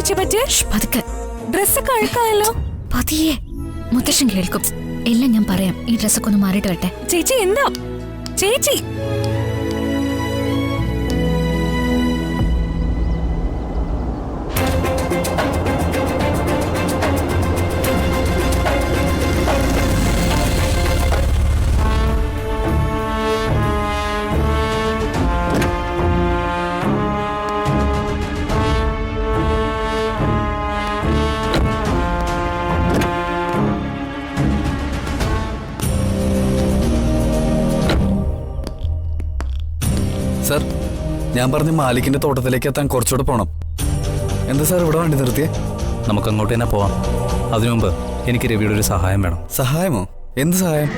ചേച്ചി പറ്റിയ പതുക്കെ ഡ്രസ്സൊക്കെ അഴുക്കായല്ലോ. പതിയെ മുത്തശ്ശൻ കേൾക്കും. എല്ലാം ഞാൻ പറയാം. ഈ ഡ്രസ്സൊക്കെ ഒന്ന് മാറിയിട്ട് വരട്ടെ. ചേച്ചി എന്താ ചേച്ചി? സാർ, ഞാൻ പറഞ്ഞ മാലിക്കിന്റെ തോട്ടത്തിലേക്ക് എത്താൻ കുറച്ചുകൂടെ പോണം. എന്താ സാർ ഇവിടെ വണ്ടി നിർത്തിയേ? നമുക്ക് അങ്ങോട്ട് തന്നെ പോവാം. അതിനു മുമ്പ് എനിക്ക് രവിയുടെ ഒരു സഹായം വേണം. സഹായമോ? എന്ത് സഹായം?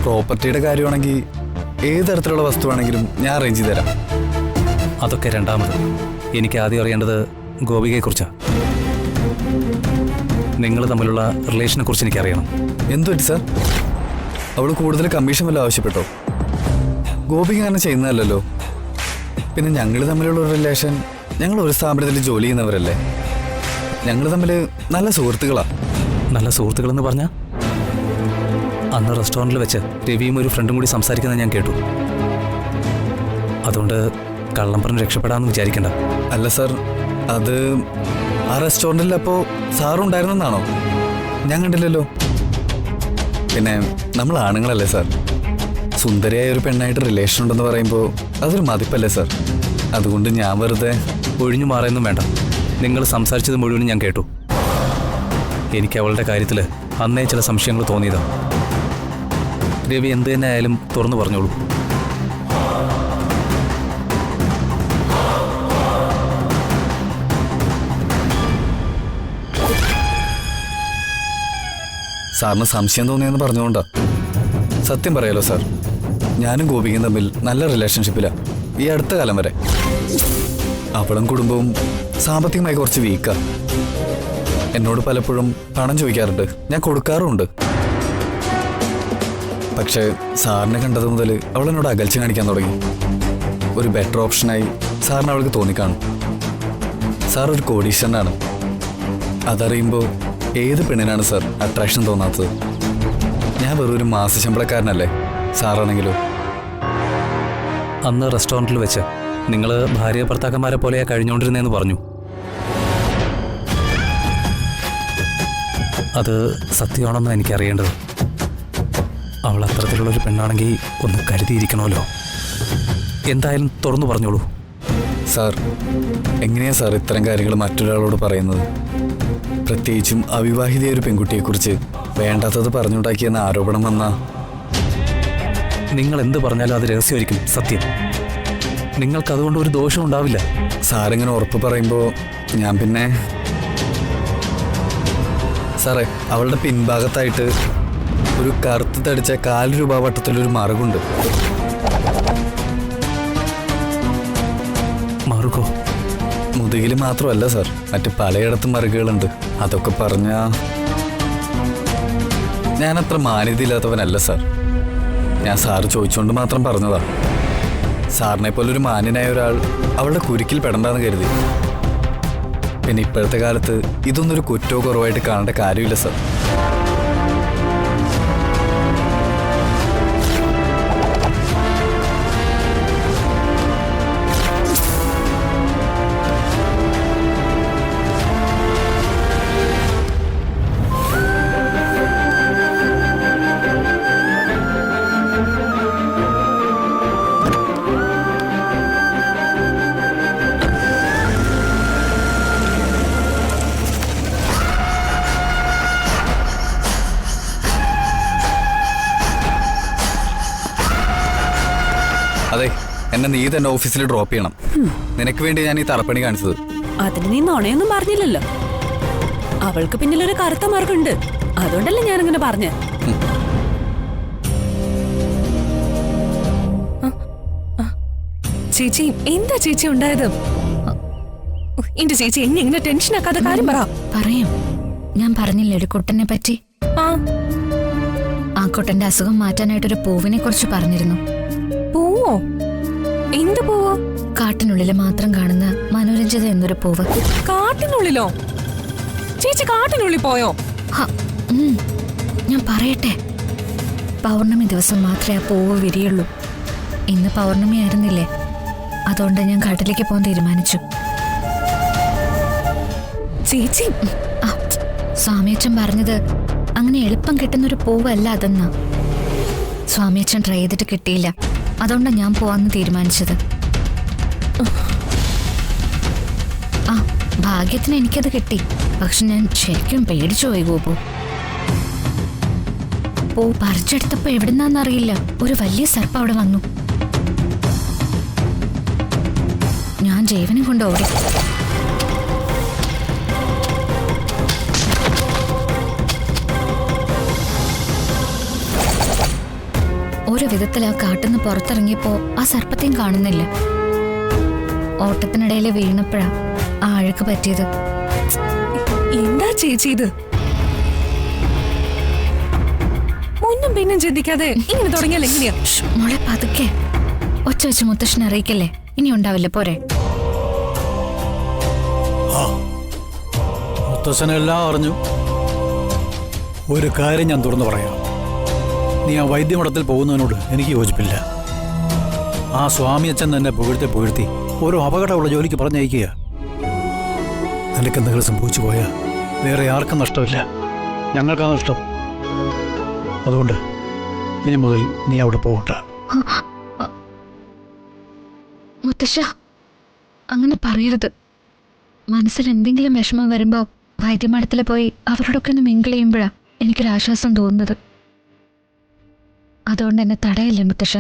പ്രോപ്പർട്ടിയുടെ കാര്യമാണെങ്കിൽ ഏത് തരത്തിലുള്ള വസ്തുവാണെങ്കിലും ഞാൻ അറേഞ്ച് ചെയ്ത് തരാം. അതൊക്കെ രണ്ടാമത്. എനിക്ക് ആദ്യം അറിയേണ്ടത് ഗോപികയെക്കുറിച്ചാണ്. നിങ്ങൾ തമ്മിലുള്ള റിലേഷനെ കുറിച്ച് എനിക്കറിയണം. എന്തു പറ്റി സാർ? അവൾ കൂടുതൽ കമ്മീഷൻ വല്ല ആവശ്യപ്പെട്ടോ? ഗോപിക അങ്ങനെ ചെയ്യുന്നതല്ലോ. പിന്നെ ഞങ്ങൾ തമ്മിലുള്ള ഒരു റിലേഷൻ, ഞങ്ങൾ ഒരു സ്ഥാപനത്തിൽ ജോലി ചെയ്യുന്നവരല്ലേ. ഞങ്ങൾ തമ്മിൽ നല്ല സുഹൃത്തുക്കളാ. നല്ല സുഹൃത്തുക്കളെന്ന് പറഞ്ഞാൽ അന്ന് റെസ്റ്റോറൻറ്റിൽ വെച്ച് രവിയും ഒരു ഫ്രണ്ടും കൂടി സംസാരിക്കുന്നത് ഞാൻ കേട്ടു. അതുകൊണ്ട് കള്ളം പറഞ്ഞ് രക്ഷപ്പെടാമെന്ന് വിചാരിക്കണ്ട. അല്ല സാർ, അത് ആ റെസ്റ്റോറൻറ്റിൽ അപ്പോൾ സാറുണ്ടായിരുന്നെന്നാണോ? ഞാൻ കണ്ടില്ലല്ലോ. പിന്നെ നമ്മൾ ആണുങ്ങളല്ലേ സാർ. സുന്ദരിയായ ഒരു പെണ്ണായിട്ട് റിലേഷൻ ഉണ്ടെന്ന് പറയുമ്പോൾ അതൊരു മതിപ്പല്ലേ സാർ. അതുകൊണ്ട് ഞാൻ വെറുതെ ഒഴിഞ്ഞു മാറിയൊന്നും വേണ്ട. നിങ്ങൾ സംസാരിച്ചത് മുഴുവനും ഞാൻ കേട്ടു. എനിക്ക് അവളുടെ കാര്യത്തിൽ അന്നേ ചില സംശയങ്ങൾ തോന്നിയതാണ്. രവി എന്ത് തന്നെ ആയാലും തുറന്നു പറഞ്ഞോളൂ. സാറിന് സംശയം തോന്നിയെന്ന് പറഞ്ഞുകൊണ്ടാ. സത്യം പറയാലോ സാർ, ഞാനും ഗോപികയും തമ്മിൽ നല്ല റിലേഷൻഷിപ്പിലാണ് ഈ അടുത്ത കാലം വരെ. അവളും കുടുംബവും സാമ്പത്തികമായി കുറച്ച് വീക്കാ. എന്നോട് പലപ്പോഴും പണം ചോദിക്കാറുണ്ട്, ഞാൻ കൊടുക്കാറുമുണ്ട്. പക്ഷേ സാറിനെ കണ്ടത് മുതൽ അവൾ എന്നോട് അകൽച്ച കാണിക്കാൻ തുടങ്ങി. ഒരു ബെറ്റർ ഓപ്ഷനായി സാറിന് അവൾക്ക് തോന്നിക്കാണും. സാർ ഒരു കോടീശ്വരനാണ്. അതറിയുമ്പോൾ ഏത് പെണ്ണിനാണ് സാർ അട്രാക്ഷൻ തോന്നാത്തത്? ഞാൻ വെറൊരു മാസശമ്പളക്കാരനല്ലേ. സാറാണെങ്കിലോ? അന്ന് റെസ്റ്റോറൻറ്റിൽ വെച്ച് നിങ്ങൾ ഭാര്യ ഭർത്താക്കന്മാരെ പോലെയാ കഴിഞ്ഞുകൊണ്ടിരുന്നതെന്ന് പറഞ്ഞു. അത് സത്യമാണെന്ന് എനിക്കറിയേണ്ടത്. അവൾ അത്തരത്തിലുള്ളൊരു പെണ്ണാണെങ്കിൽ ഒന്ന് കരുതിയിരിക്കണമല്ലോ. എന്തായാലും തുറന്നു പറഞ്ഞോളൂ. സാർ, എങ്ങനെയാ സാർ ഇത്തരം കാര്യങ്ങൾ മറ്റൊരാളോട് പറയുന്നത്? പ്രത്യേകിച്ചും അവിവാഹിതയായ ഒരു പെൺകുട്ടിയെക്കുറിച്ച് വേണ്ടാത്തത് പറഞ്ഞുണ്ടാക്കിയെന്ന ആരോപണം വന്നാ? നിങ്ങൾ എന്ത് പറഞ്ഞാലും അത് രഹസ്യമായിരിക്കും. സത്യം. നിങ്ങൾക്കതുകൊണ്ട് ഒരു ദോഷം ഉണ്ടാവില്ല. സാറിങ്ങനെ ഉറപ്പ് പറയുമ്പോൾ ഞാൻ പിന്നെ... സാറേ, അവളുടെ പിൻഭാഗത്തായിട്ട് ഒരു കറുത്ത് തടിച്ച 4 രൂപ വട്ടത്തിലൊരു മറുകുണ്ട്. മറുകോ? മുതുകിൽ മാത്രമല്ല സാർ, മറ്റ് പലയിടത്തും മറുകുകളുണ്ട്. അതൊക്കെ പറഞ്ഞാ ഞാനത്ര മാന്യതയില്ലാത്തവനല്ല സാർ. ഞാൻ സാറ് ചോദിച്ചുകൊണ്ട് മാത്രം പറഞ്ഞതാ. സാറിനെ പോലൊരു മാന്യനായ ഒരാൾ അവളുടെ കുരുക്കിൽ പെടണ്ടെന്ന് കരുതി. പിന്നെ ഇപ്പോഴത്തെ കാലത്ത് ഇതൊന്നൊരു കുറ്റോ കുറവായിട്ട് കാണേണ്ട കാര്യമില്ല സാർ. അതെ, എന്നെ നീ തന്നെ ഓഫീസിൽ ഡ്രോപ്പ് ചെയ്യണം. നിനക്ക് വേണ്ടി ഞാൻ ഈ തറപ്പണി കാണിച്ചത്. അതിന് നീ നുണയൊന്നും പറഞ്ഞില്ലല്ലോ. അവൾക്ക് പിന്നിലൊരു കറുത്ത മാർഗുണ്ട്. അതുകൊണ്ടല്ലേ ഞാനങ്ങനെ പറഞ്ഞ്. ചേച്ചി, എന്താ ചേച്ചി ഉണ്ടായത്? എന്റെ ചേച്ചി എന്നെ ഇങ്ങനെ ടെൻഷൻ ആക്കാതെ കാര്യം പറ. പറയാം. ഞാൻ പറഞ്ഞില്ലേ ഒരു കുട്ടനെ പറ്റി. ആ കുട്ടന്റെ അസുഖം മാറ്റാനായിട്ടൊരു പൂവിനെ കുറിച്ച് പറഞ്ഞിരുന്നു. പൂവോ? എന്ത് പൂവ്? കാട്ടിനുള്ളിൽ മാത്രം കാണുന്ന മനോരഞ്ജിത എന്നൊരു പൂവ്. കാട്ടിനുള്ളിലോ? ചേച്ചി കാട്ടിനുള്ളിൽ പോയോ? ഞാൻ പറയട്ടെ, പൗർണമി ദിവസം മാത്രമേ ആ പൂവ് വിരിയുള്ളൂ. ഇന്ന് പൗർണമി ആയിരുന്നില്ലേ, അതുകൊണ്ട് ഞാൻ കാട്ടിലേക്ക് പോകാൻ തീരുമാനിച്ചു. ചേച്ചി, സ്വാമിയച്ഛൻ പറഞ്ഞത് അങ്ങനെ എളുപ്പം കിട്ടുന്നൊരു പൂവല്ല അതെന്നാ. സ്വാമിയച്ഛൻ ട്രൈ ചെയ്തിട്ട് കിട്ടിയില്ല, അതുകൊണ്ടാണ് ഞാൻ പോവാന്ന് തീരുമാനിച്ചത്. ആ ഭാഗ്യത്തിന് എനിക്കത് കിട്ടി. പക്ഷെ ഞാൻ ശരിക്കും പേടിച്ചു പോയി ഗോപു. പൂ പറിച്ചെടുത്തപ്പോ എവിടുന്നാന്നറിയില്ല ഒരു വലിയ സർപ്പം അവിടെ വന്നു. ഞാൻ ജീവനും കൊണ്ട് ഓടി. ഒരു വിധത്തിൽ ആ കാട്ടിന്ന് പുറത്തിറങ്ങിയപ്പോ ആ സർപ്പത്തെയും കാണുന്നില്ല. ഓട്ടത്തിനിടയിൽ വീണപ്പോഴാ ആ അഴുക്ക് പറ്റിയത്. എന്താ ചേച്ചി ഇത്? മുന്നും പിന്നും ചിന്തിക്കാതെ ഇങ്ങനെ തുടങ്ങിയാൽ എങ്ങനെയാ? മോളെ പതുക്കെ, ഒച്ച വെച്ച് മുത്തശ്ശനെ അറിയിക്കല്ലേ. ഇനി ഉണ്ടാവില്ല, പോരെ? മുത്തശ്ശനെല്ലാം അറിഞ്ഞു. ഒരു കാര്യം ഞാൻ തുറന്നു പറയാം. നീ ആ വൈദ്യമഠത്തിൽ പോകുന്നതിനോട് എനിക്ക് യോജിപ്പില്ല. ആ സ്വാമിയച്ഛൻ തന്നെ പുകഴ്ത്തി ഓരോ അപകടമുള്ള ജോലിക്ക് പറഞ്ഞയക്കുക. നിനക്കെന്തെങ്കിലും സംഭവിച്ചു പോയാൽ വേറെ ആർക്കും നഷ്ടമില്ല, ഞങ്ങൾക്കാ നഷ്ടം. അതുകൊണ്ട് ഇനി മുതൽ നീ അവിടെ പോകണ്ട. മുത്തശ്ശ, അങ്ങനെ പറയരുത്. മനസ്സിൽ എന്തെങ്കിലും വിഷമം വരുമ്പോ വൈദ്യമഠത്തിൽ പോയി അവരോടൊക്കെ ഒന്ന് മിങ്കിൾ ചെയ്യുമ്പോഴാ എനിക്കൊരാശ്വാസം തോന്നുന്നത്. അതുകൊണ്ട് എന്നെ തടയില്ലേ മുത്തശ്ശ.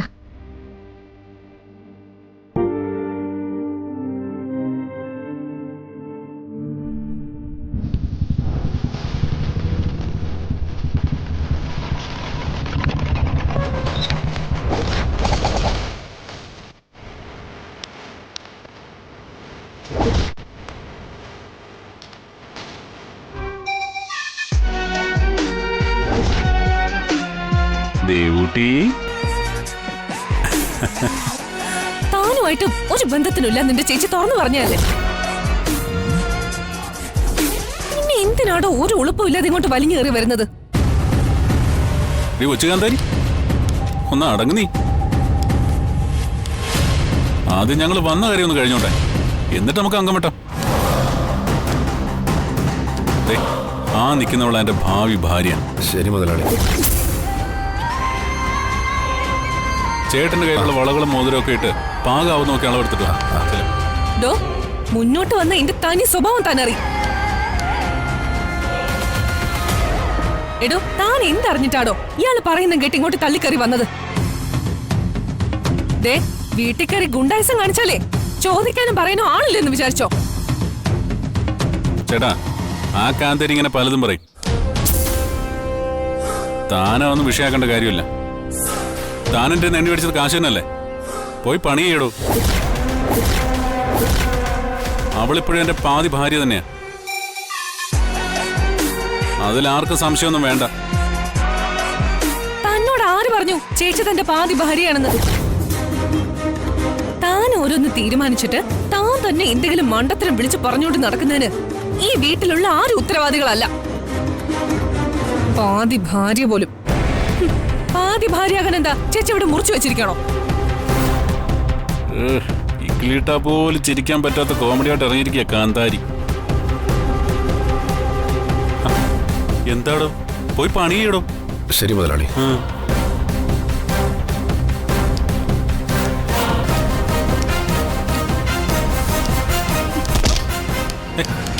ദേവൂട്ടി, താനുമായിട്ടും ഒരു ബന്ധത്തിനില്ല നിന്റെ ചേച്ചി തുറന്നു പറഞ്ഞല്ലേ. പിന്നെ എന്തിനാടോ ഒരു ഉളുപ്പും ഇല്ലാതെ ഇങ്ങോട്ട് വലിഞ്ഞേറി വരുന്നത്? കൊച്ചുകാന്താരി, ഒന്ന് അടങ്ങ് നീ. ആദ്യം ഞങ്ങൾ വന്ന കാര്യം ഒന്ന് കഴിഞ്ഞോട്ടെ, എന്നിട്ട് നമുക്ക് അംഗം വെട്ടാം. ആ നിൽക്കുന്നവളെ എന്റെ ഭാവി ഭാര്യ. ശരി മുതലാളി. ചേട്ടന്റെ കയ്യിലുള്ള വളകളും മോതിരവും ഒക്കെ ഇട്ട് പാകാവുന്ന നോക്കി അളവെടുത്തിട്ട് ഡോ, മുന്നോട്ട് വന്ന എന്റെ തനി സ്വഭാവം താനറി. എടോ, താൻ എന്തറിഞ്ഞിട്ടാടോ ഇയാള് പറയുന്ന കേട്ട് ഇങ്ങോട്ട് തള്ളിക്കറി വന്നത്? ദേ, വീട്ടിൽ കയറി ഗുണ്ടായിസം കാണിച്ചാലേ ചോദിക്കാനും പറയാനോ ആളില്ലെന്ന് വിചാരിച്ചോ? ചേട്ടാ, ആ കാന്തേരി ഇങ്ങനെ പലതും പറയും. താനാ ഒന്നും വിഷയാക്കേണ്ട കാര്യമില്ല. താനെന്റെ എണ്ണി മേടിച്ചത് കാശ് തന്നെയല്ലേ? പോയി പണി ചെയ്യടോ. അവളിപ്പോഴും എന്റെ പാതി ഭാര്യ തന്നെയാ, അതിലാർക്കും സംശയമൊന്നും വേണ്ട. തന്നോട് ആര് പറഞ്ഞു ചേച്ചി തന്റെ പാതി ഭാര്യയാണെന്ന്? താൻ ഓരോന്ന് തീരുമാനിച്ചിട്ട് താൻ തന്നെ എന്തെങ്കിലും മണ്ടത്തരം വിളിച്ചു പറഞ്ഞുകൊണ്ട് നടക്കുന്നതിന് ഈ വീട്ടിലുള്ള ആരും ഉത്തരവാദികളല്ല. പാതി ഭാര്യ പോലും. പാതി ഭാര്യയാകാൻ എന്താ ചേച്ചി ഇവിടെ മുറിച്ചു വെച്ചിരിക്കണോ? ഇക്കിളിട്ടാ പോലും ചിരിക്കാൻ പറ്റാത്ത കോമഡിയായിട്ട് ഇറങ്ങിയിരിക്കുക കാന്താരി. എന്താടോ, പോയി പണി ചെയ്യടോ. ശരി മുതലാളി.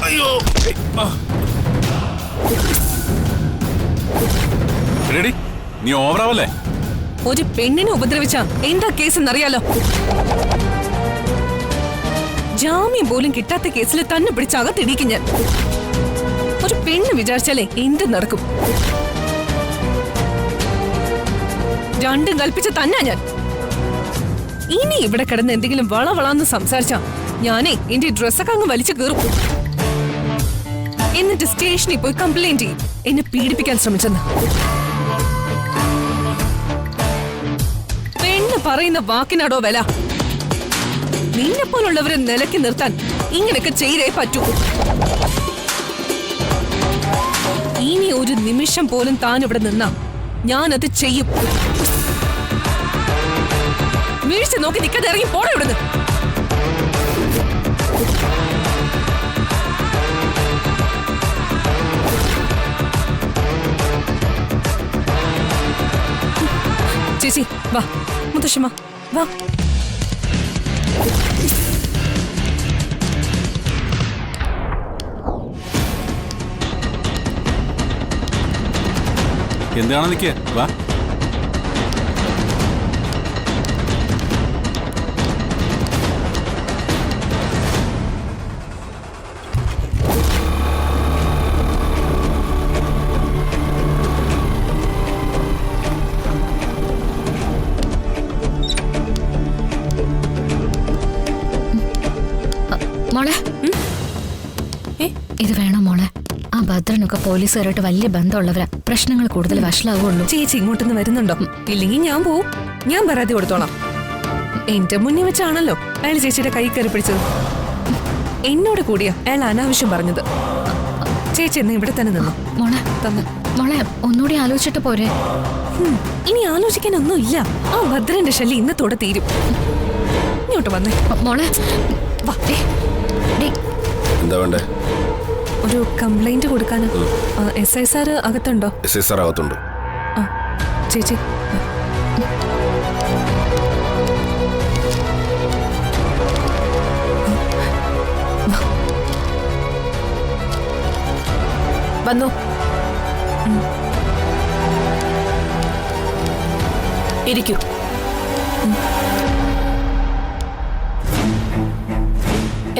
അയ്യോ, റെഡി, നീ ഓവറാവല്ലേ? ഒരു പെണ്ണിനെ ഉപദ്രവിച്ച എന്താ കേസ് എന്നറിയാലോ? ജാമ്യം പോലും കിട്ടാത്ത കേസിൽ തന്നെ പിടിച്ചകത്തിടിക്കും ഞാൻ. ഒരു പെണ്ണ് വിചാരിച്ചാലേ എന്ത് നടക്കും? രണ്ടും കൽപ്പിച്ച് തന്നാ ഞാൻ. ഇനി ഇവിടെ കിടന്ന് എന്തെങ്കിലും വളവളാന്ന് സംസാരിച്ചാ ഞാനേ എന്റെ ഡ്രസ്സൊക്കെ അങ്ങ് വലിച്ചു കീറും. എന്നിട്ട് സ്റ്റേഷനിൽ പോയി കംപ്ലൈന്റ് ചെയ്യും എന്നെ പീഡിപ്പിക്കാൻ ശ്രമിച്ചെന്ന്. പെണ്ണ് പറയുന്ന വാക്കിനാടോ വില? നിന്നെ പോലുള്ളവരെ നിലയ്ക്ക് നിർത്താൻ ഇങ്ങനെയൊക്കെ ചെയ്തേ പറ്റൂ. ഇനി ഒരു നിമിഷം പോലും താൻ ഇവിടെ നിന്നാ ഞാനത് ചെയ്യും. വീഴ്ച നോക്കി നിൽക്കാതെ ഇറങ്ങി പോടാ ഇവിടുന്ന്. ചേച്ചി വാ, മുത്തശ്ശമ്മ വാ. എന്താണ് നിൽക്കുക? വാ. മോളെ ഏ? ഇത് വേണോ മോളെ? ആ ഭദ്രനൊക്കെ പോലീസുകാരായിട്ട് വലിയ ബന്ധമുള്ളവരാ. പ്രശ്നങ്ങൾ കൂടുതൽ വഷളാവുള്ളൂ. ചേച്ചി ഇങ്ങോട്ടൊന്ന് വരുന്നുണ്ടോ? ഇല്ലെങ്കിൽ ഞാൻ പോവും. ഞാൻ പരാതി കൊടുത്തോളാം. എന്റെ മുന്നിൽ വെച്ചാണല്ലോ അയാൾ ചേച്ചിയുടെ കൈ കയറി പിടിച്ചത്. എന്നോട് കൂടിയാ അയാൾ അനാവശ്യം പറഞ്ഞത്. ചേച്ചി എന്ന് ഇവിടെ തന്നെ നിന്നു. മോളെ തന്നെ മോളെ ഒന്നുകൂടി ആലോചിച്ചിട്ട് പോരെ? ഇനി ആലോചിക്കാനൊന്നും ഇല്ല. ആ ഭദ്രന്റെ ശല്യം ഇന്നത്തോടെ തീരും. ഇങ്ങോട്ട് വന്നേ. മോളെ വാ. എന്താ വേണ്ടേ? ഒരു കംപ്ലൈന്റ് കൊടുക്കാന്. SI സാറ് അകത്തുണ്ടോ? SI സാർ അകത്തുണ്ട്. ആ ചേച്ചി വന്നു. ഇരിക്കൂ.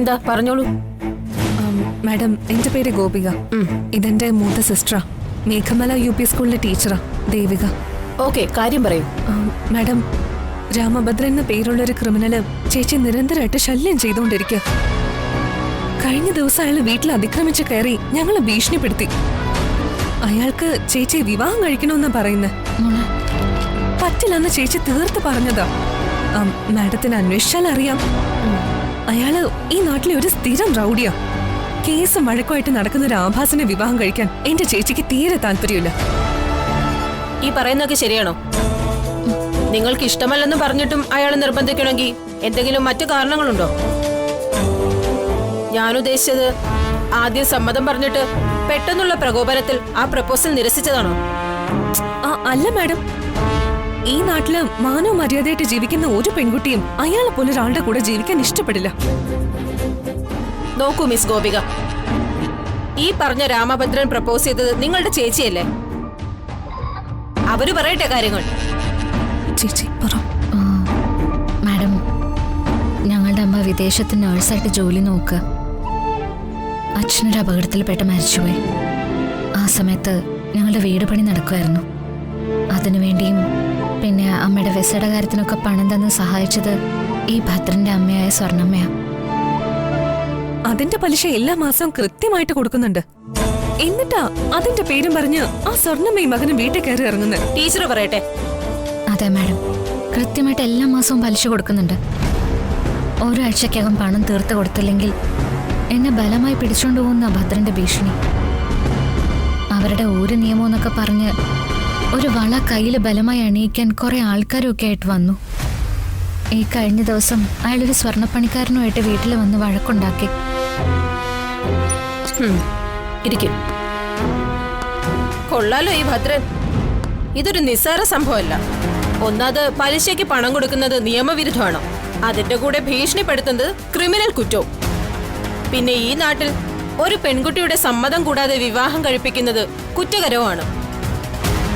എന്താ പറഞ്ഞോളൂ. മാഡം, എന്റെ പേര് ഗോപിക. ഇതെന്റെ മൂത്ത സിസ്റ്ററാ. മേഘമല UP സ്കൂളിലെ ടീച്ചറാ ദേവിക. ഓക്കെ, കാര്യം പറയൂ. മാഡം, രാമഭദ്രൻ എന്ന പേരുള്ളൊരു ക്രിമിനല് ചേച്ചി നിരന്തരമായിട്ട് ശല്യം ചെയ്തുകൊണ്ടിരിക്കുക. കഴിഞ്ഞ ദിവസം അയാൾ വീട്ടിൽ അതിക്രമിച്ച് കയറി ഞങ്ങളെ ഭീഷണിപ്പെടുത്തി. അയാൾക്ക് ചേച്ചിയെ വിവാഹം കഴിക്കണമെന്നാ പറയുന്നത്. പറ്റില്ലെന്ന് ചേച്ചി തീർത്ത് പറഞ്ഞതാ. മാഡത്തിന് അന്വേഷിച്ചാൽ അറിയാം. അയാള് ഈ നാട്ടിലെ ഒരു സ്ഥിരം റൗഡിയാ. കേസും വഴക്കുമായിട്ട് നടക്കുന്ന ഒരു ആഭാസിനെ വിവാഹം കഴിക്കാൻ എന്റെ ചേച്ചിക്ക് തീരെ താല്പര്യമില്ല. ഈ പറയുന്നതൊക്കെ ശരിയാണോ? നിങ്ങൾക്ക് ഇഷ്ടമല്ലെന്ന് പറഞ്ഞിട്ടും അയാൾ നിർബന്ധിക്കണമെങ്കിൽ എന്തെങ്കിലും മറ്റു കാരണങ്ങളുണ്ടോ? ഞാൻ ഉദ്ദേശിച്ചത് ആദ്യം സമ്മതം പറഞ്ഞിട്ട് പെട്ടെന്നുള്ള പ്രകോപനത്തിൽ ആ പ്രപ്പോസൽ നിരസിച്ചതാണോ? അല്ല മാഡം, ഈ നാട്ടില് മാനവ മര്യാദയായിട്ട് ജീവിക്കുന്ന ഒരു പെൺകുട്ടിയും അയാളെ പോലെ ഒരാളുടെ കൂടെ ജീവിക്കാൻ ഇഷ്ടപ്പെടില്ല. നോക്കൂ മിസ് ഗോപിക, ഈ പറഞ്ഞ രാമഭദ്രൻ പ്രപ്പോസ് ചെയ്തത് നിങ്ങളുടെ ചേച്ചിയല്ലേ? അവര് പറയട്ടെ കാര്യങ്ങൾ. ചേച്ചി പറ. മാഡം, ഞങ്ങളുടെ അമ്മ വിദേശത്ത് നേഴ്സായിട്ട് ജോലി നോക്കുക. അച്ഛനൊരു അപകടത്തിൽപ്പെട്ട് മരിച്ചുപോയി. ആ സമയത്ത് ഞങ്ങളുടെ വീട് പണി നടക്കുമായിരുന്നു. അതിനുവേണ്ടിയും പിന്നെ അമ്മയുടെ വിസയുടെ കാര്യത്തിനൊക്കെ പണം തന്ന് സഹായിച്ചത് ഈ ഭദ്രന്റെ അമ്മയായ സ്വർണ്ണമ്മയാ. അതിന്റെ പലിശ എല്ലാ മാസവും കൃത്യമായിട്ട് കൊടുക്കുന്നുണ്ട്. എന്നിട്ടാ അതിന്റെ പേരും പറഞ്ഞ് ആ സ്വർണ്ണമ്മയും മകനും വീട്ടിൽ കയറി ഇറങ്ങുന്നത്. ടീച്ചർ പറയട്ടെ. അതെ മാഡം, കൃത്യമായിട്ട് എല്ലാ മാസവും പലിശ കൊടുക്കുന്നുണ്ട്. ഒരാഴ്ചക്കകം പണം തീർത്ത് കൊടുത്തില്ലെങ്കിൽ എന്നെ ബലമായി പിടിച്ചോണ്ട് പോകുന്ന ഭദ്രന്റെ ഭീഷണി. അവരുടെ ഒരു നിയമം എന്നൊക്കെ പറഞ്ഞ് ഒരു വള കയ്യിൽ ബലമായി അണിയിക്കാൻ കുറെ ആൾക്കാരൊക്കെ ആയിട്ട് വന്നു. ഈ കഴിഞ്ഞ ദിവസം അയാളൊരു സ്വർണ്ണപ്പണിക്കാരനുമായിട്ട് വീട്ടിൽ വന്ന് വഴക്കുണ്ടാക്കി. ഇരിക്കും. കൊള്ളാലോ ഈ ഭദ്രൻ. ഇതൊരു നിസ്സാര സംഭവമല്ല. ഒന്നാത് പലിശയ്ക്ക് പണം കൊടുക്കുന്നത് നിയമവിരുദ്ധമാണ്. അതിന്റെ കൂടെ ഭീഷണിപ്പെടുത്തുന്നത് ക്രിമിനൽ കുറ്റവും. പിന്നെ ഈ നാട്ടിൽ ഒരു പെൺകുട്ടിയുടെ സമ്മതം കൂടാതെ വിവാഹം കഴിപ്പിക്കുന്നത് കുറ്റകരവുമാണ്.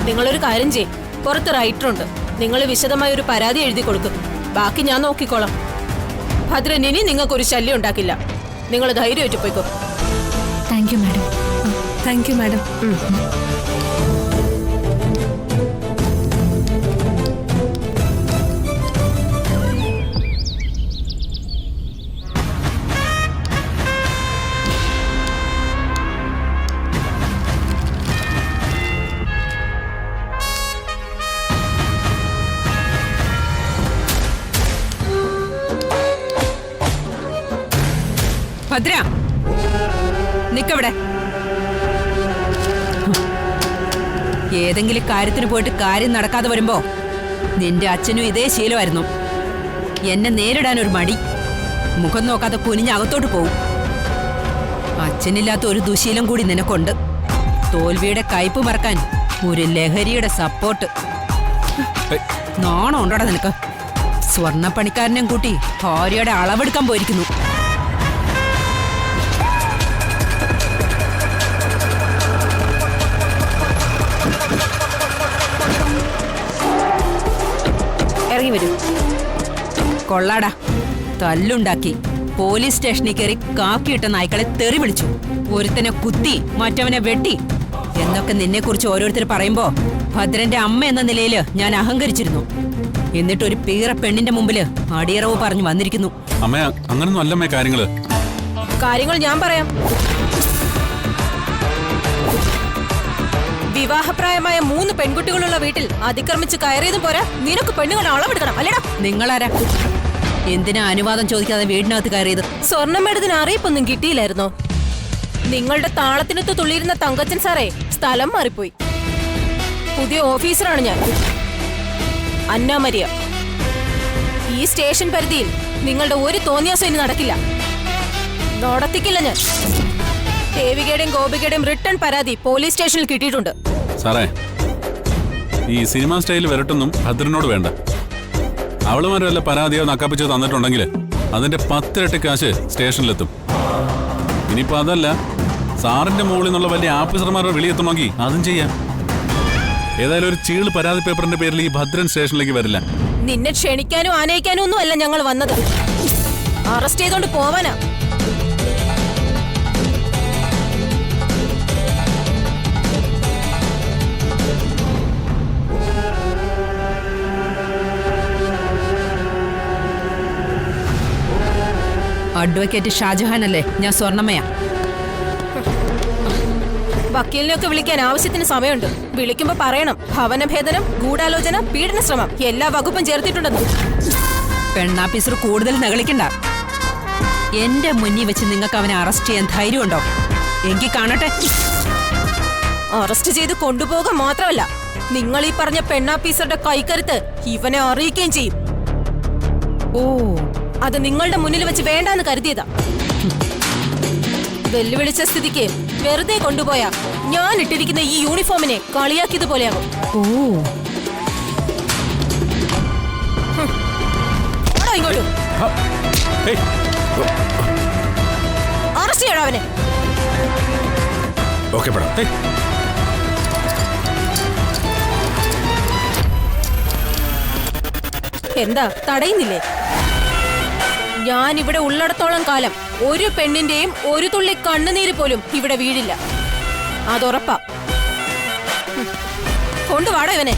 നിങ്ങളൊരു കാര്യം ചെയ്യും, പുറത്ത് റൈറ്ററുണ്ട്. നിങ്ങൾ വിശദമായ ഒരു പരാതി എഴുതി കൊടുക്കും. ബാക്കി ഞാൻ നോക്കിക്കോളാം. ഭദ്രൻ ഇനി നിങ്ങൾക്കൊരു ശല്യം ഉണ്ടാക്കില്ല. നിങ്ങൾ ധൈര്യമായിട്ട് പോയിക്കോ. Thank you madam. Thank you madam. Bhadra നിക്കവിടെ. ഏതെങ്കിലും കാര്യത്തിന് പോയിട്ട് കാര്യം നടക്കാതെ വരുമ്പോ നിന്റെ അച്ഛനും ഇതേ ശീലമായിരുന്നു. എന്നെ നേരിടാൻ ഒരു മടി, മുഖം നോക്കാതെ കുനിഞ്ഞ് അകത്തോട്ട് പോവും. അച്ഛനില്ലാത്ത ഒരു ദുശീലം കൂടി നിനക്കുണ്ട്. തോൽവിയുടെ കയ്പ് മറക്കാൻ ഒരു ലഹരിയുടെ സപ്പോർട്ട്. നാണം ഉണ്ടോടാ നിനക്ക്? സ്വർണ്ണപ്പണിക്കാരനെയും കൂട്ടി ഭാര്യയുടെ അളവെടുക്കാൻ പോയിരിക്കുന്നു. ഇറങ്ങി വരൂ. കൊള്ളാടാ, തല്ലുണ്ടാക്കി പോലീസ് സ്റ്റേഷനിൽ കയറി കാക്കിയിട്ട നായ്ക്കളെ തെറി വിളിച്ചു. ഒരുത്തനെ കുത്തി മറ്റവനെ വെട്ടി എന്നൊക്കെ നിന്നെക്കുറിച്ച് ഓരോരുത്തർ പറയുമ്പോ ഭദ്രന്റെ അമ്മ എന്ന നിലയിൽ ഞാൻ അഹങ്കരിച്ചിരുന്നു. എന്നിട്ടൊരു പീറ പെണ്ണിന്റെ മുമ്പില് അടിയറവ് പറഞ്ഞു വന്നിരിക്കുന്നു. അമ്മ അങ്ങനൊന്നും അല്ലമ്മേ കാര്യങ്ങൾ ഞാൻ പറയാം. വിവാഹപ്രായമായ 3 പെൺകുട്ടികളുള്ള വീട്ടിൽ അതിക്രമിച്ച് കയറിയതും പോരാ, നിനക്ക് പെണ്ണുങ്ങളെ അളവെടുക്കണം അല്ലേടാ? നിങ്ങളാരാ എന്തിനാ അനുവാദം ചോദിക്കാതെ വീടിനകത്ത് കയറിയത്? സ്വർണം മേടത്തിന് അറിയിപ്പൊന്നും കിട്ടിയില്ലായിരുന്നോ? നിങ്ങളുടെ താളത്തിനൊത്ത് തുള്ളിയിരുന്ന തങ്കച്ചൻ സാറേ സ്ഥലം മാറിപ്പോയി. പുതിയ ഓഫീസറാണ് ഞാൻ, അന്ന മരിയ. ഈ സ്റ്റേഷൻ പരിധിയിൽ നിങ്ങളുടെ ഒരു തോന്നിയാസം ഇനി നടക്കില്ല, നടത്തിക്കില്ല ഞാൻ. ദേവികയുടെയും ഗോപികയുടെയും റിട്ടേൺ പരാതി പോലീസ് സ്റ്റേഷനിൽ കിട്ടിയിട്ടുണ്ട്. സാറേ, ഈ സിനിമ സ്റ്റൈൽ വരട്ടൊന്നും ഭദ്രനോട് വേണ്ട. അവളുമാരും വല്ല പരാതിയോ നക്കാപ്പിച്ചോ തന്നിട്ടുണ്ടെങ്കിൽ അതിന്റെ 10 ഇരട്ടി കാശ് സ്റ്റേഷനിലെത്തും. ഇനിയിപ്പോ അതല്ല, സാറിന്റെ മുകളിൽ നിന്നുള്ള വലിയ ഓഫീസർമാരുടെ വിളിയെത്തുമെങ്കിൽ അതും ചെയ്യാം. ഏതായാലും ഒരു ചീള് പരാതി പേപ്പറിന്റെ പേരിൽ ഈ ഭദ്രൻ സ്റ്റേഷനിലേക്ക് വരില്ല. നിന്നെ ക്ഷണിക്കാനും ആനയിക്കാനും ഒന്നും അല്ല ഞങ്ങൾ വന്നത്, അറസ്റ്റ് ചെയ്തോണ്ട് പോവാനാ. അഡ്വക്കേറ്റ് ഷാജഹാൻ അല്ലേ? ഞാൻ സ്വർണ്ണമയാ. വക്കീലിനെയൊക്കെ വിളിക്കാൻ ആവശ്യത്തിന് സമയമുണ്ട്. വിളിക്കുമ്പോ പറയണം, ഭവനഭേദനം, ഗൂഢാലോചന, പീഡന ശ്രമം എല്ലാ വകുപ്പും ചേർത്തിട്ടുണ്ടെന്ന്. പെണ്ണാഫീസർ കൂടുതൽ നകളിക്കണ്ട. എന്റെ മുന്നിൽ വെച്ച് നിങ്ങൾക്ക് അവനെ അറസ്റ്റ് ചെയ്യാൻ ധൈര്യമുണ്ടോ? എങ്കിൽ കാണട്ടെ. അറസ്റ്റ് ചെയ്ത് കൊണ്ടുപോകുക മാത്രമല്ല, നിങ്ങൾ ഈ പറഞ്ഞ പെണ്ണാഫീസറുടെ കൈക്കരുത്ത് ഇവനെ അറിയിക്കുകയും ചെയ്യും. ഓ, അത് നിങ്ങളുടെ മുന്നിൽ വെച്ച് വേണ്ടാന്ന് കരുതിയതാ. വെല്ലുവിളിച്ച സ്ഥിതിക്ക് വെറുതെ കൊണ്ടുപോയാ ഞാൻ ഇട്ടിരിക്കുന്ന ഈ യൂണിഫോമിനെ കളിയാക്കിയതുപോലെയാകും. ഓ, ഇങ്ങോട്ട് അറസ്റ്റ് ചെയ്യണം അവനെ. എന്താ തടയുന്നില്ലേ? ഞാൻ ഇവിടെ ഉള്ളിടത്തോളം കാലം ഒരു പെണ്ണിന്റെയും ഒരു തുള്ളി കണ്ണുനീര് പോലും ഇവിടെ വീഴില്ല, അതുറപ്പാ. കൊണ്ടുവാടോ ഇവനെ.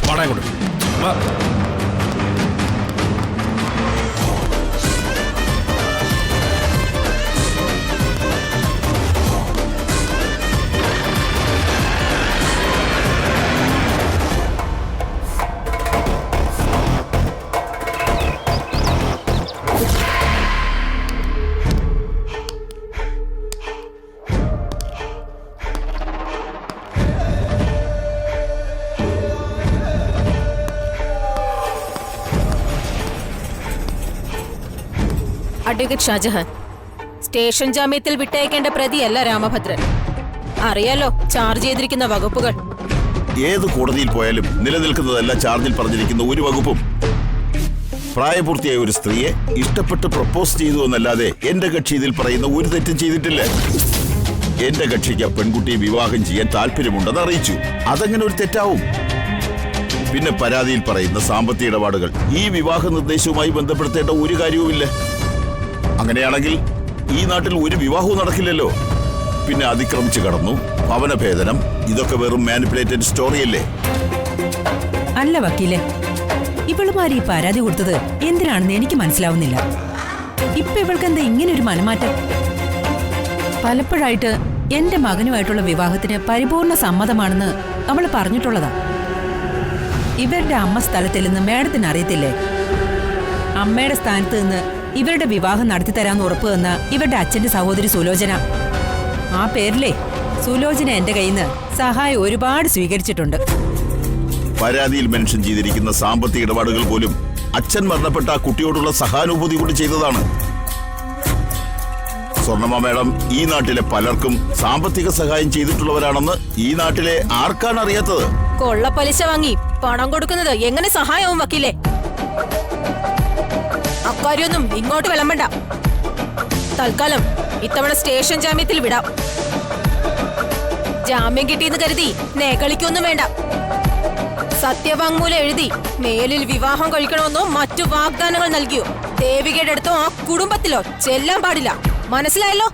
അഡ്വക്കേറ്റ് ഷാജഹാൻ, സ്റ്റേഷൻ ജാമ്യത്തിൽ വിട്ടയക്കേണ്ട പ്രതിയല്ല രാമഭദ്രൻ. അറിയാലോ ചാർജ് ചെയ്തിരിക്കുന്ന വകുപ്പുകൾ. ഏത് കോടതിയിൽ പോയാലും നിലനിൽക്കുന്നതല്ല ചാർജിൽ പറഞ്ഞിരിക്കുന്ന ഒരു വകുപ്പും. പ്രായപൂർത്തിയായ ഒരു സ്ത്രീയെ ഇഷ്ടപ്പെട്ട് പ്രപ്പോസ് ചെയ്തു എന്നല്ലാതെ എന്റെ കക്ഷി ഇതിൽ പറയുന്ന ഒരു തെറ്റും ചെയ്തിട്ടില്ല. എന്റെ കക്ഷിക്ക് പെൺകുട്ടിയെ വിവാഹം ചെയ്യാൻ താല്പര്യമുണ്ടെന്ന് അറിയിച്ചു. അതെങ്ങനെ ഒരു തെറ്റാവും? പിന്നെ പരാതിയിൽ പറയുന്ന സാമ്പത്തിക ഇടപാടുകൾ ഈ വിവാഹ നിർദ്ദേശവുമായി ബന്ധപ്പെടുത്തേണ്ട ഒരു കാര്യവുമില്ല. അങ്ങനെയാണെങ്കിൽ ഈ നാട്ടിൽ ഒരു വിവാഹവും നടക്കില്ലല്ലോ. പിന്നെ അതിക്രമിച്ചു കടന്നു, ഭവനഭേദനം, ഇതൊക്കെ വെറും മാനിപ്പുലേറ്റഡ് സ്റ്റോറിയല്ലേ? അല്ല വക്കീലെ, ഇവളുമാരി പരാതി കൊടുത്തത് എന്തിനാണെന്ന് എനിക്ക് മനസ്സിലാവുന്നില്ല. ഇപ്പൊ ഇവൾക്ക് എന്താ ഇങ്ങനെ ഒരു മനമാറ്റം? പലപ്പോഴായിട്ട് എന്റെ മകനുമായിട്ടുള്ള വിവാഹത്തിന് പരിപൂർണ സമ്മതമാണെന്ന് അവൾ പറഞ്ഞിട്ടുള്ളതാ. ഇവരുടെ അമ്മ സ്ഥലത്തിൽ നിന്ന് മേഡത്തിന് അറിയത്തില്ലേ? അമ്മയുടെ സ്ഥാനത്ത് നിന്ന് ഇവരുടെ വിവാഹം നടത്തി തരാന്ന് ഉറപ്പ് തന്ന ഇവരുടെ അച്ഛന്റെ സഹോദരി സുലോചന. ആ പേരിലേ സുലോചന എന്റെ കയ്യിൽ നിന്ന് സഹായം ഒരുപാട് സ്വീകരിച്ചിട്ടുണ്ട്. പരാതിയിൽ മെൻഷൻ ചെയ്തിരിക്കുന്ന സാമ്പത്തിക ഇടപാടുകൾ പോലും അച്ഛൻ മരണപ്പെട്ട ആ കുട്ടിയോടുള്ള സഹാനുഭൂതി കൊണ്ട് ചെയ്തതാണ്. സ്വർണ്ണമ്മ മേഡം ഈ നാട്ടിലെ പലർക്കും സാമ്പത്തിക സഹായം ചെയ്തിട്ടുള്ളവരാണെന്ന് ഈ നാട്ടിലെ ആർക്കാണ് അറിയാത്തത്? കൊള്ള പലിശ വാങ്ങി പണം കൊടുക്കുന്നത് എങ്ങനെ സഹായവും വക്കീലേ? അക്കാര്യൊന്നും ഇങ്ങോട്ട് വിളമ്പണ്ട. തൽക്കാലം ഇത്തവണ സ്റ്റേഷൻ ജാമ്യത്തിൽ വിടാം. ജാമ്യം കിട്ടിയെന്ന് കരുതി നേകളിക്കൊന്നും വേണ്ട. സത്യവാങ്മൂലം എഴുതി മേലിൽ വിവാഹം കഴിക്കണമെന്നോ മറ്റു വാഗ്ദാനങ്ങൾ നൽകിയോ ദേവികയുടെ അടുത്തോ ആ കുടുംബത്തിലോ ചെല്ലാൻ പാടില്ല. മനസ്സിലായല്ലോ?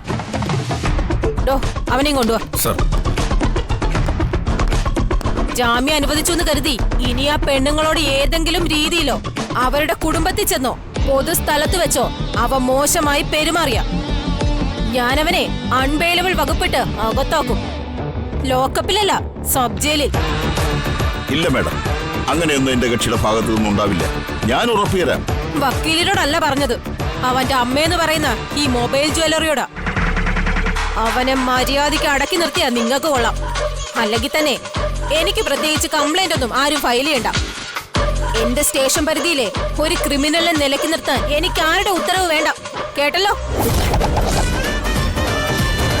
അവനെയും കൊണ്ടുവാ. ജാമ്യം അനുവദിച്ചു എന്ന് കരുതി ഇനി ആ പെണ്ണുങ്ങളോട് ഏതെങ്കിലും രീതിയിലോ അവരുടെ കുടുംബത്തിൽ ചെന്നോ പൊതുസ്ഥലത്ത് വെച്ചോ അവ മോശമായി പെരുമാറിയ ഞാനവനെ അൺബെയിലബിൾ വകുപ്പിട്ട് അകത്താക്കും. ലോക്കപ്പിലല്ല, സബ് ജയിലിൽ. ഇല്ല മേഡം, അങ്ങനെയൊന്നും എന്റെ കക്ഷിയുടെ ഭാഗത്തു നിന്നുണ്ടാവില്ല. ഞാൻ ഉറപ്പുതരാം. വക്കീലിനോടല്ല പറഞ്ഞത്, അവന്റെ അമ്മയെന്ന് പറയുന്ന ഈ മൊബൈൽ ജ്വല്ലറിയോടാ. അവനെ മര്യാദയ്ക്ക് അടക്കി നിർത്തിയാ നിങ്ങൾക്ക് കൊള്ളാം. അല്ലെങ്കിൽ തന്നെ എനിക്ക് പ്രത്യേകിച്ച് കംപ്ലൈന്റ് ഒന്നും ആരും ഫയൽ ചെയ്യണ്ട. എന്റെ സ്റ്റേഷൻ പരിധിയിലെ ഒരു ക്രിമിനലിനെ നിലയ്ക്ക് നിർത്താൻ എനിക്ക് ആരുടെ ഉത്തരവ് വേണ്ട. കേട്ടല്ലോ?